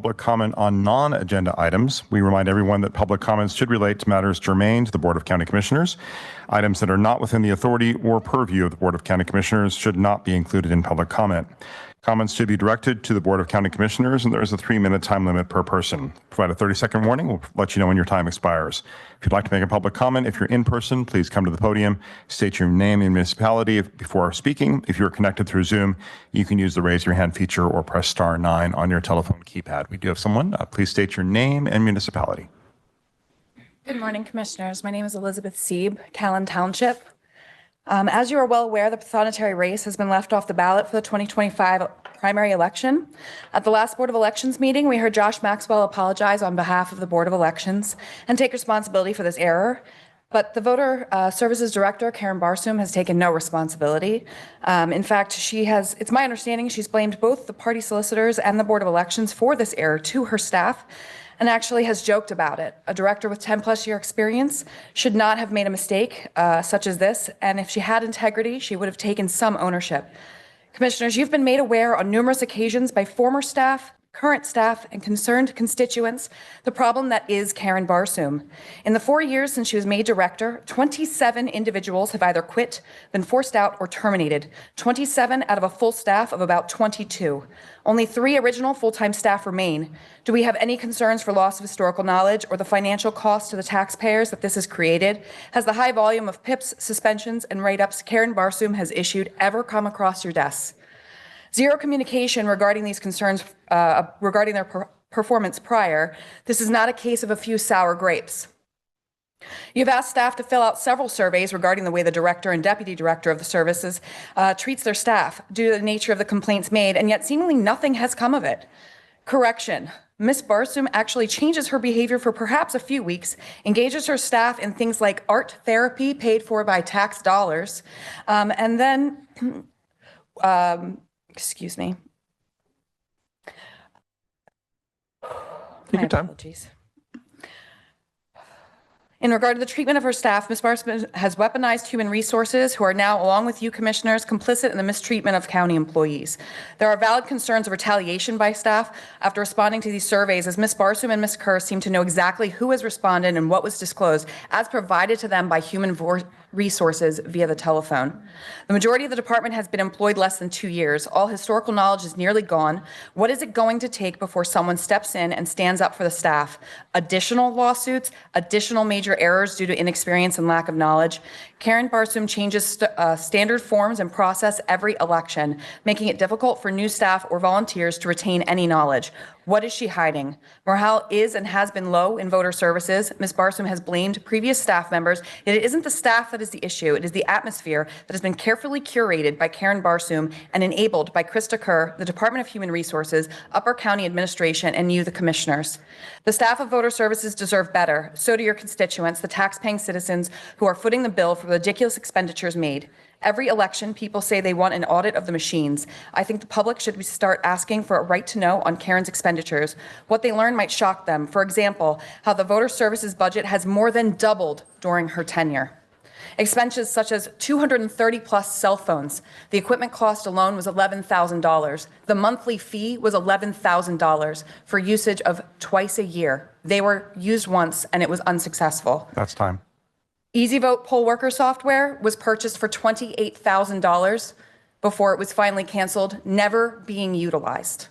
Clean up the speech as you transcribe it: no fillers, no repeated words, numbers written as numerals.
public comment on non-agenda items. We remind everyone that public comments should relate to matters germane to the Board of County Commissioners. Items that are not within the authority or purview of the Board of County Commissioners should not be included in public comment. Comments should be directed to the Board of County Commissioners, and there is a 3-minute time limit per person. Provide a 30-second warning. We'll let you know when your time expires. If you'd like to make a public comment, if you're in person, please come to the podium, state your name and municipality before speaking. If you're connected through Zoom, you can use the raise your hand feature or press *9 on your telephone keypad. We do have someone. Please state your name and municipality. Good morning, Commissioners. My name is Elizabeth Sieb, Callan Township. As you are well aware, the prothonotary race has been left off the ballot for the 2025 primary election. At the last Board of Elections meeting, we heard Josh Maxwell apologize on behalf of the Board of Elections and take responsibility for this error. But the Voter Services Director, Karen Barsoum, has taken no responsibility. In fact, it's my understanding she's blamed both the party solicitors and the Board of Elections for this error to her staff, and actually has joked about it. A director with 10+ year experience should not have made a mistake such as this, and if she had integrity, she would have taken some ownership. Commissioners, you've been made aware on numerous occasions by former staff, current staff, and concerned constituents the problem that is Karen Barsoum. In the 4 years since she was made director, 27 individuals have either quit, been forced out, or terminated. 27 out of a full staff of about 22. Only 3 original full-time staff remain. Do we have any concerns for loss of historical knowledge or the financial cost to the taxpayers that this has created? Has the high volume of PIPs, suspensions, and write-ups Karen Barsoum has issued ever come across your desks? Zero communication regarding these concerns regarding their performance prior. This is not a case of a few sour grapes. You've asked staff to fill out several surveys regarding the way the director and deputy director of the services treats their staff due to the nature of the complaints made, and yet seemingly nothing has come of it. Correction. Ms. Barsoum actually changes her behavior for perhaps a few weeks, engages her staff in things like art therapy paid for by tax dollars, and then excuse me. Take your time. Apologies. In regard to the treatment of her staff, Ms. Barsoum has weaponized human resources who are now, along with you commissioners, complicit in the mistreatment of county employees. There are valid concerns of retaliation by staff after responding to these surveys, as Ms. Barsoum and Ms. Kerr seem to know exactly who has responded and what was disclosed as provided to them by human resources via the telephone. The majority of the department has been employed less than 2 years. All historical knowledge is nearly gone. What is it going to take before someone steps in and stands up for the staff? Additional lawsuits, additional major errors due to inexperience and lack of knowledge. Karen Barsoum changes standard forms and process every election, making it difficult for new staff or volunteers to retain any knowledge. What is she hiding? Morale is and has been low in voter services. Ms. Barsoum has blamed previous staff members, yet it isn't the staff that is the issue. It is the atmosphere that has been carefully curated by Karen Barsoum and enabled by Krista Kerr, the Department of Human Resources, Upper County Administration, and you, the commissioners. The staff of voter services deserve better. So do your constituents, the tax-paying citizens who are footing the bill for the ridiculous expenditures made. Every election, people say they want an audit of the machines. I think the public should start asking for a right to know on Karen's expenditures. What they learn might shock them. For example, how the voter services budget has more than doubled during her tenure. Expenses such as 230+ cell phones. The equipment cost alone was $11,000. The monthly fee was $11,000 for usage of twice a year. They were used once and it was unsuccessful. That's time. EasyVote poll worker software was purchased for $28,000 before it was finally canceled, never being utilized.